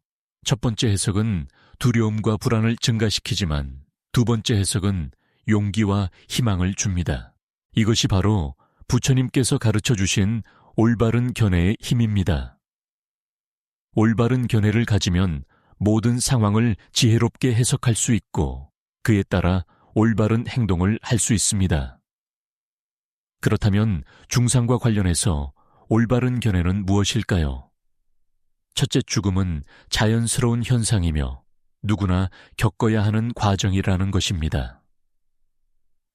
[SPEAKER 1] 첫 번째 해석은 두려움과 불안을 증가시키지만 두 번째 해석은 용기와 희망을 줍니다. 이것이 바로 부처님께서 가르쳐 주신 올바른 견해의 힘입니다. 올바른 견해를 가지면 모든 상황을 지혜롭게 해석할 수 있고 그에 따라 올바른 행동을 할 수 있습니다. 그렇다면 중상과 관련해서 올바른 견해는 무엇일까요? 첫째, 죽음은 자연스러운 현상이며 누구나 겪어야 하는 과정이라는 것입니다.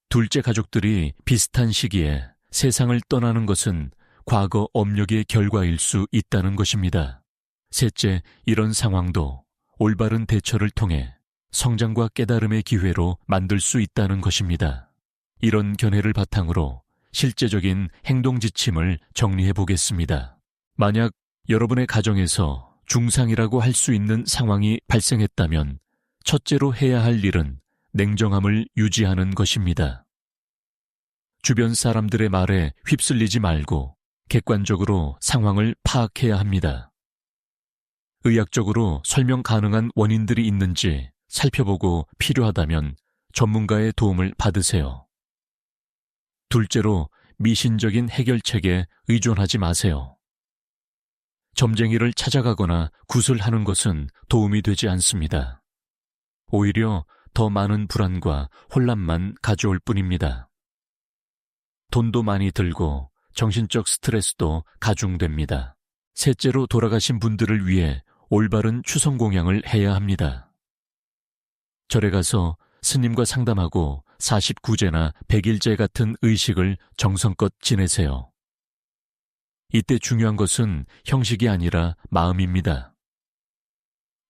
[SPEAKER 1] 둘째, 가족들이 비슷한 시기에 세상을 떠나는 것은 과거 업력의 결과일 수 있다는 것입니다. 셋째, 이런 상황도 올바른 대처를 통해 성장과 깨달음의 기회로 만들 수 있다는 것입니다. 이런 견해를 바탕으로 실제적인 행동 지침을 정리해 보겠습니다. 만약 여러분의 가정에서 중상이라고 할 수 있는 상황이 발생했다면 첫째로 해야 할 일은 냉정함을 유지하는 것입니다. 주변 사람들의 말에 휩쓸리지 말고 객관적으로 상황을 파악해야 합니다. 의학적으로 설명 가능한 원인들이 있는지 살펴보고 필요하다면 전문가의 도움을 받으세요. 둘째로, 미신적인 해결책에 의존하지 마세요. 점쟁이를 찾아가거나 구슬하는 것은 도움이 되지 않습니다. 오히려 더 많은 불안과 혼란만 가져올 뿐입니다. 돈도 많이 들고 정신적 스트레스도 가중됩니다. 셋째로, 돌아가신 분들을 위해 올바른 추성 공양을 해야 합니다. 절에 가서 스님과 상담하고 49제나 100일제 같은 의식을 정성껏 지내세요. 이때 중요한 것은 형식이 아니라 마음입니다.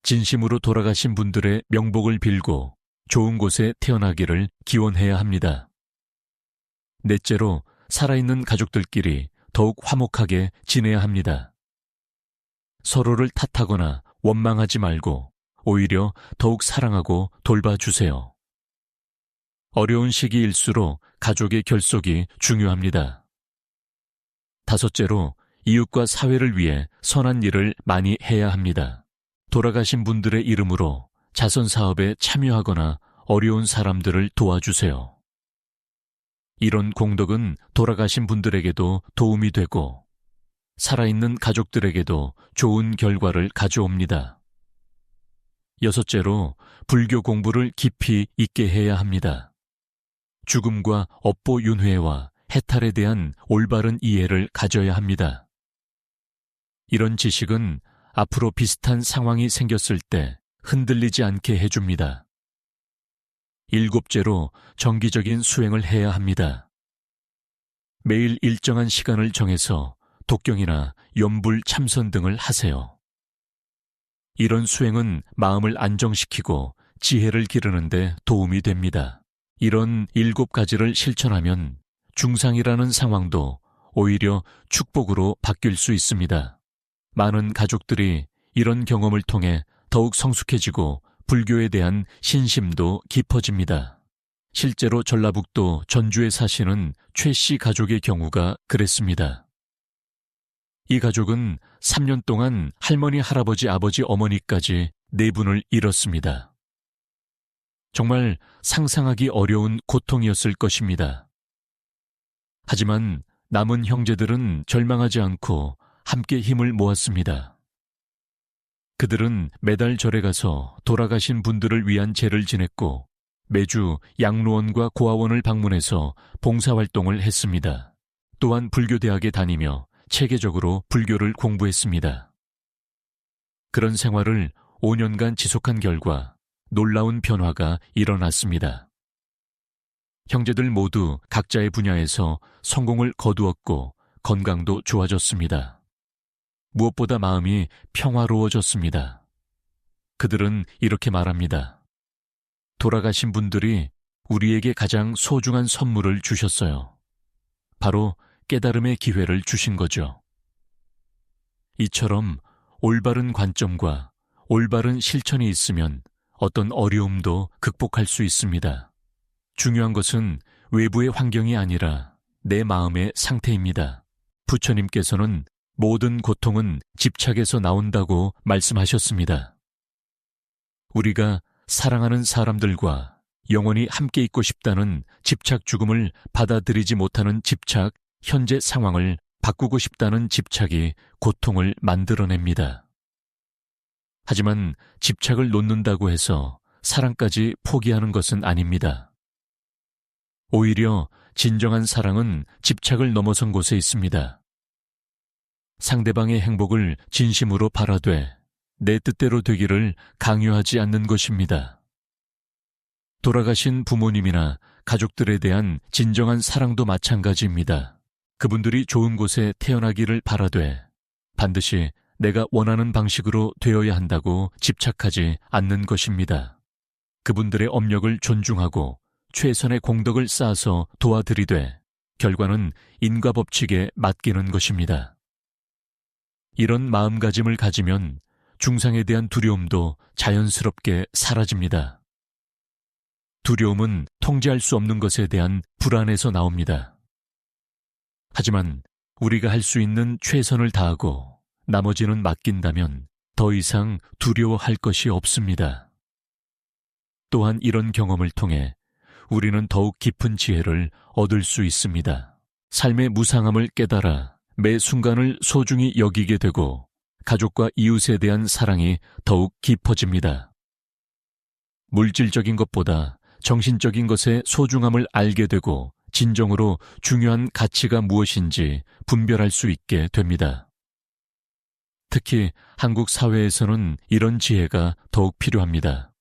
[SPEAKER 1] 진심으로 돌아가신 분들의 명복을 빌고 좋은 곳에 태어나기를 기원해야 합니다. 넷째로, 살아있는 가족들끼리 더욱 화목하게 지내야 합니다. 서로를 탓하거나 원망하지 말고 오히려 더욱 사랑하고 돌봐주세요. 어려운 시기일수록 가족의 결속이 중요합니다. 다섯째로, 이웃과 사회를 위해 선한 일을 많이 해야 합니다. 돌아가신 분들의 이름으로 자선 사업에 참여하거나 어려운 사람들을 도와주세요. 이런 공덕은 돌아가신 분들에게도 도움이 되고 살아있는 가족들에게도 좋은 결과를 가져옵니다. 여섯째로, 불교 공부를 깊이 있게 해야 합니다. 죽음과 업보윤회와 해탈에 대한 올바른 이해를 가져야 합니다. 이런 지식은 앞으로 비슷한 상황이 생겼을 때 흔들리지 않게 해줍니다. 일곱째로, 정기적인 수행을 해야 합니다. 매일 일정한 시간을 정해서 독경이나 연불 참선 등을 하세요. 이런 수행은 마음을 안정시키고 지혜를 기르는 데 도움이 됩니다. 이런 7가지를 실천하면 중상이라는 상황도 오히려 축복으로 바뀔 수 있습니다. 많은 가족들이 이런 경험을 통해 더욱 성숙해지고 불교에 대한 신심도 깊어집니다. 실제로 전라북도 전주에 사시는 최 씨 가족의 경우가 그랬습니다. 이 가족은 3년 동안 할머니, 할아버지, 아버지, 어머니까지 4분을 잃었습니다. 정말 상상하기 어려운 고통이었을 것입니다. 하지만 남은 형제들은 절망하지 않고 함께 힘을 모았습니다. 그들은 매달 절에 가서 돌아가신 분들을 위한 제를 지냈고 매주 양로원과 고아원을 방문해서 봉사활동을 했습니다. 또한 불교대학에 다니며 체계적으로 불교를 공부했습니다. 그런 생활을 5년간 지속한 결과 놀라운 변화가 일어났습니다. 형제들 모두 각자의 분야에서 성공을 거두었고 건강도 좋아졌습니다. 무엇보다 마음이 평화로워졌습니다. 그들은 이렇게 말합니다. 돌아가신 분들이 우리에게 가장 소중한 선물을 주셨어요. 바로 깨달음의 기회를 주신 거죠. 이처럼 올바른 관점과 올바른 실천이 있으면 어떤 어려움도 극복할 수 있습니다. 중요한 것은 외부의 환경이 아니라 내 마음의 상태입니다. 부처님께서는 모든 고통은 집착에서 나온다고 말씀하셨습니다. 우리가 사랑하는 사람들과 영원히 함께 있고 싶다는 집착 죽음을 받아들이지 못하는 집착, 현재 상황을 바꾸고 싶다는 집착이 고통을 만들어냅니다. 하지만 집착을 놓는다고 해서 사랑까지 포기하는 것은 아닙니다. 오히려 진정한 사랑은 집착을 넘어선 곳에 있습니다. 상대방의 행복을 진심으로 바라되 내 뜻대로 되기를 강요하지 않는 것입니다. 돌아가신 부모님이나 가족들에 대한 진정한 사랑도 마찬가지입니다. 그분들이 좋은 곳에 태어나기를 바라되 반드시 내가 원하는 방식으로 되어야 한다고 집착하지 않는 것입니다. 그분들의 업력을 존중하고 최선의 공덕을 쌓아서 도와드리되 결과는 인과법칙에 맡기는 것입니다. 이런 마음가짐을 가지면 중상에 대한 두려움도 자연스럽게 사라집니다. 두려움은 통제할 수 없는 것에 대한 불안에서 나옵니다. 하지만 우리가 할 수 있는 최선을 다하고 나머지는 맡긴다면 더 이상 두려워할 것이 없습니다. 또한 이런 경험을 통해 우리는 더욱 깊은 지혜를 얻을 수 있습니다. 삶의 무상함을 깨달아 매 순간을 소중히 여기게 되고 가족과 이웃에 대한 사랑이 더욱 깊어집니다. 물질적인 것보다 정신적인 것의 소중함을 알게 되고 진정으로 중요한 가치가 무엇인지 분별할 수 있게 됩니다. 특히 한국 사회에서는 이런 지혜가 더욱 필요합니다.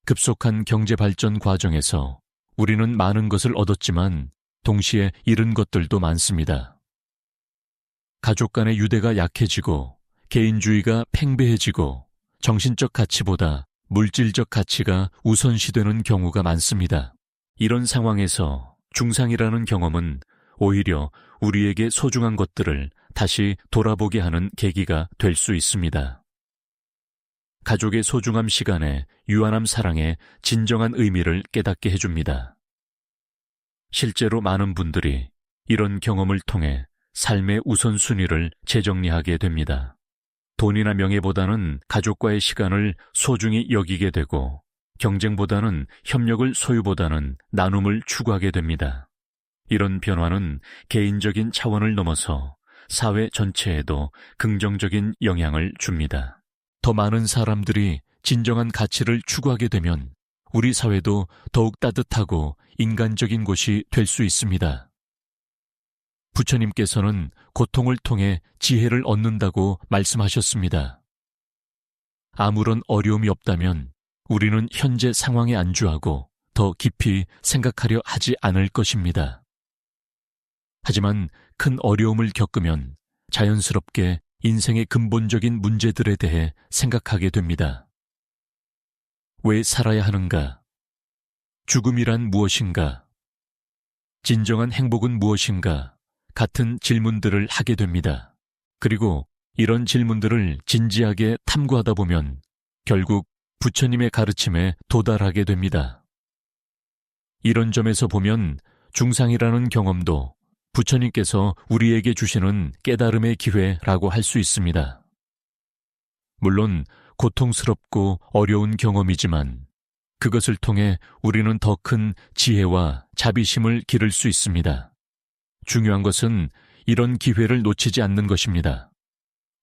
[SPEAKER 1] 급속한 경제 발전 과정에서 우리는 많은 것을 얻었지만 동시에 잃은 것들도 많습니다. 가족 간의 유대가 약해지고 개인주의가 팽배해지고 정신적 가치보다 물질적 가치가 우선시되는 경우가 많습니다. 이런 상황에서 중상이라는 경험은 오히려 우리에게 소중한 것들을 다시 돌아보게 하는 계기가 될 수 있습니다. 가족의 소중함 시간에 유한함 사랑의 진정한 의미를 깨닫게 해줍니다. 실제로 많은 분들이 이런 경험을 통해 삶의 우선순위를 재정리하게 됩니다. 돈이나 명예보다는 가족과의 시간을 소중히 여기게 되고 경쟁보다는 협력을 소유보다는 나눔을 추구하게 됩니다. 이런 변화는 개인적인 차원을 넘어서 사회 전체에도 긍정적인 영향을 줍니다. 더 많은 사람들이 진정한 가치를 추구하게 되면 우리 사회도 더욱 따뜻하고 인간적인 곳이 될 수 있습니다. 부처님께서는 고통을 통해 지혜를 얻는다고 말씀하셨습니다. 아무런 어려움이 없다면 우리는 현재 상황에 안주하고 더 깊이 생각하려 하지 않을 것입니다. 하지만 큰 어려움을 겪으면 자연스럽게 인생의 근본적인 문제들에 대해 생각하게 됩니다. 왜 살아야 하는가? 죽음이란 무엇인가? 진정한 행복은 무엇인가? 같은 질문들을 하게 됩니다. 그리고 이런 질문들을 진지하게 탐구하다 보면 결국 부처님의 가르침에 도달하게 됩니다. 이런 점에서 보면 중상이라는 경험도 부처님께서 우리에게 주시는 깨달음의 기회라고 할 수 있습니다. 물론 고통스럽고 어려운 경험이지만 그것을 통해 우리는 더 큰 지혜와 자비심을 기를 수 있습니다. 중요한 것은 이런 기회를 놓치지 않는 것입니다.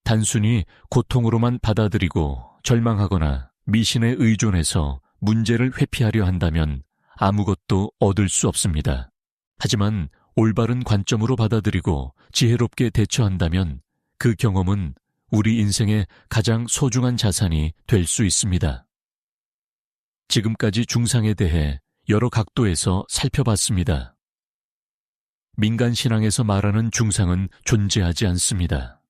[SPEAKER 1] 단순히 고통으로만 받아들이고 절망하거나 미신에 의존해서 문제를 회피하려 한다면 아무것도 얻을 수 없습니다. 하지만 올바른 관점으로 받아들이고 지혜롭게 대처한다면 그 경험은 우리 인생의 가장 소중한 자산이 될 수 있습니다. 지금까지 중상에 대해 여러 각도에서 살펴봤습니다. 민간 신앙에서 말하는 중상은 존재하지 않습니다.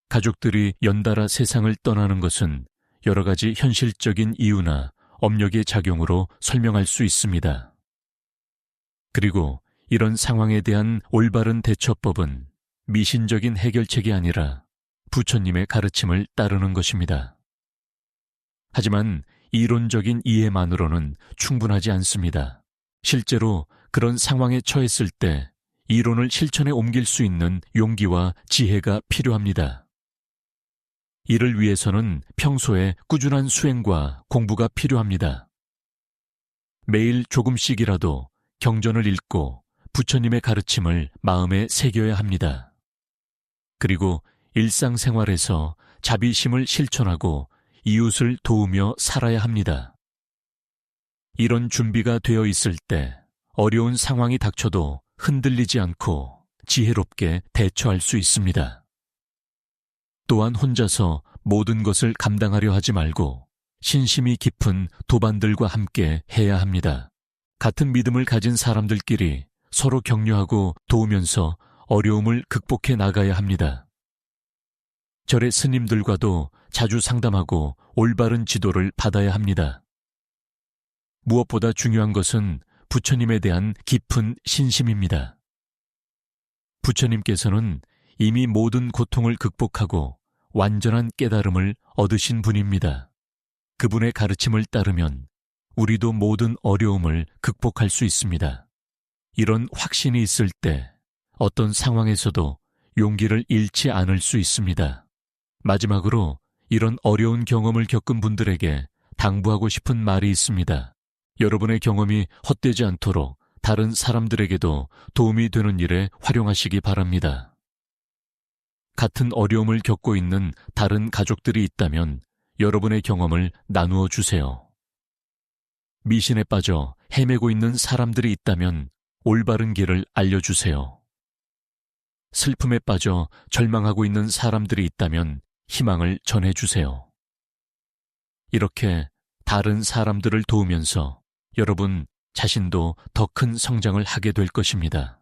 [SPEAKER 1] 가족들이 연달아 세상을 떠나는 것은 여러 가지 현실적인 이유나 업력의 작용으로 설명할 수 있습니다. 그리고 이런 상황에 대한 올바른 대처법은 미신적인 해결책이 아니라 부처님의 가르침을 따르는 것입니다. 하지만 이론적인 이해만으로는 충분하지 않습니다. 실제로 그런 상황에 처했을 때 이론을 실천에 옮길 수 있는 용기와 지혜가 필요합니다. 이를 위해서는 평소에 꾸준한 수행과 공부가 필요합니다. 매일 조금씩이라도 경전을 읽고 부처님의 가르침을 마음에 새겨야 합니다. 그리고 일상생활에서 자비심을 실천하고 이웃을 도우며 살아야 합니다. 이런 준비가 되어 있을 때 어려운 상황이 닥쳐도 흔들리지 않고 지혜롭게 대처할 수 있습니다. 또한 혼자서 모든 것을 감당하려 하지 말고 신심이 깊은 도반들과 함께 해야 합니다. 같은 믿음을 가진 사람들끼리 서로 격려하고 도우면서 어려움을 극복해 나가야 합니다. 절의 스님들과도 자주 상담하고 올바른 지도를 받아야 합니다. 무엇보다 중요한 것은 부처님에 대한 깊은 신심입니다. 부처님께서는 이미 모든 고통을 극복하고 완전한 깨달음을 얻으신 분입니다. 그분의 가르침을 따르면 우리도 모든 어려움을 극복할 수 있습니다. 이런 확신이 있을 때 어떤 상황에서도 용기를 잃지 않을 수 있습니다. 마지막으로 이런 어려운 경험을 겪은 분들에게 당부하고 싶은 말이 있습니다. 여러분의 경험이 헛되지 않도록 다른 사람들에게도 도움이 되는 일에 활용하시기 바랍니다. 같은 어려움을 겪고 있는 다른 가족들이 있다면 여러분의 경험을 나누어 주세요. 미신에 빠져 헤매고 있는 사람들이 있다면 올바른 길을 알려주세요. 슬픔에 빠져 절망하고 있는 사람들이 있다면 희망을 전해주세요. 이렇게 다른 사람들을 도우면서 여러분 자신도 더 큰 성장을 하게 될 것입니다.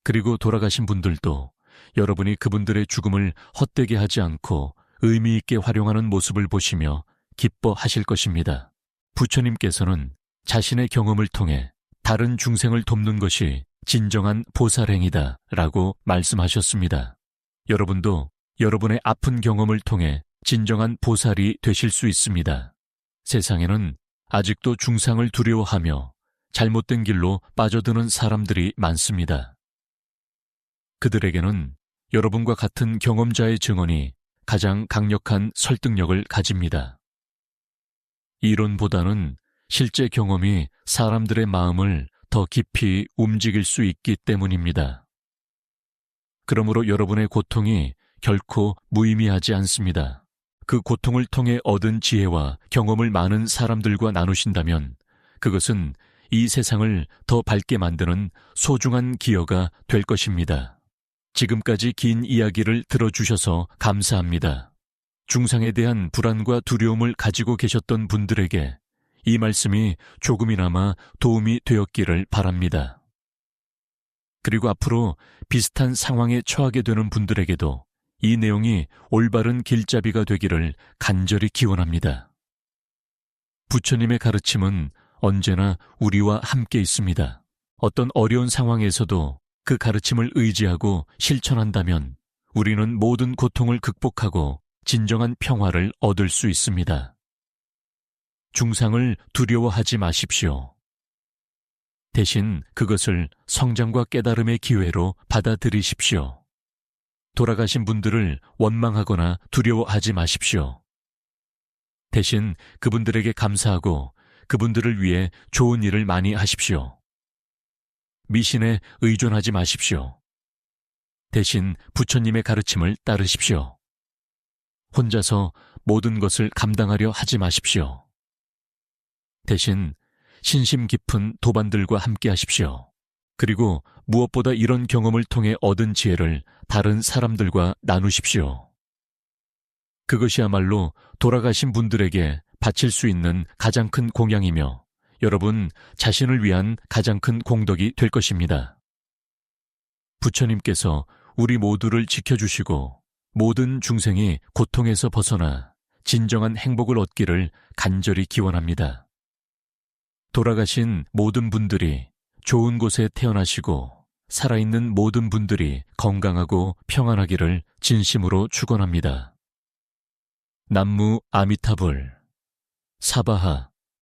[SPEAKER 1] 그리고 돌아가신 분들도 여러분이 그분들의 죽음을 헛되게 하지 않고 의미 있게 활용하는 모습을 보시며 기뻐하실 것입니다. 부처님께서는 자신의 경험을 통해 다른 중생을 돕는 것이 진정한 보살행위다 라고 말씀하셨습니다. 여러분도 여러분의 아픈 경험을 통해 진정한 보살이 되실 수 있습니다. 세상에는 아직도 중상을 두려워하며 잘못된 길로 빠져드는 사람들이 많습니다. 그들에게는 여러분과 같은 경험자의 증언이 가장 강력한 설득력을 가집니다. 이론보다는 실제 경험이 사람들의 마음을 더 깊이 움직일 수 있기 때문입니다. 그러므로 여러분의 고통이 결코 무의미하지 않습니다. 그 고통을 통해 얻은 지혜와 경험을 많은 사람들과 나누신다면 그것은 이 세상을 더 밝게 만드는 소중한 기여가 될 것입니다. 지금까지 긴 이야기를 들어주셔서 감사합니다. 중상에 대한 불안과 두려움을 가지고 계셨던 분들에게 이 말씀이 조금이나마 도움이 되었기를 바랍니다. 그리고 앞으로 비슷한 상황에 처하게 되는 분들에게도 이 내용이 올바른 길잡이가 되기를 간절히 기원합니다. 부처님의 가르침은 언제나 우리와 함께 있습니다. 어떤 어려운 상황에서도 그 가르침을 의지하고 실천한다면 우리는 모든 고통을 극복하고 진정한 평화를 얻을 수 있습니다. 중상을 두려워하지 마십시오. 대신 그것을 성장과 깨달음의 기회로 받아들이십시오. 돌아가신 분들을 원망하거나 두려워하지 마십시오. 대신 그분들에게 감사하고 그분들을 위해 좋은 일을 많이 하십시오. 미신에 의존하지 마십시오. 대신 부처님의 가르침을 따르십시오. 혼자서 모든 것을 감당하려 하지 마십시오. 대신 신심 깊은 도반들과 함께 하십시오. 그리고 무엇보다 이런 경험을 통해 얻은 지혜를 다른 사람들과 나누십시오. 그것이야말로 돌아가신 분들에게 바칠 수 있는 가장 큰 공양이며 여러분 자신을 위한 가장 큰 공덕이 될 것입니다. 부처님께서 우리 모두를 지켜주시고 모든 중생이 고통에서 벗어나 진정한 행복을 얻기를 간절히 기원합니다. 돌아가신 모든 분들이 좋은 곳에 태어나시고 살아있는 모든 분들이 건강하고 평안하기를 진심으로 축원합니다. 남무 아미타불 사바하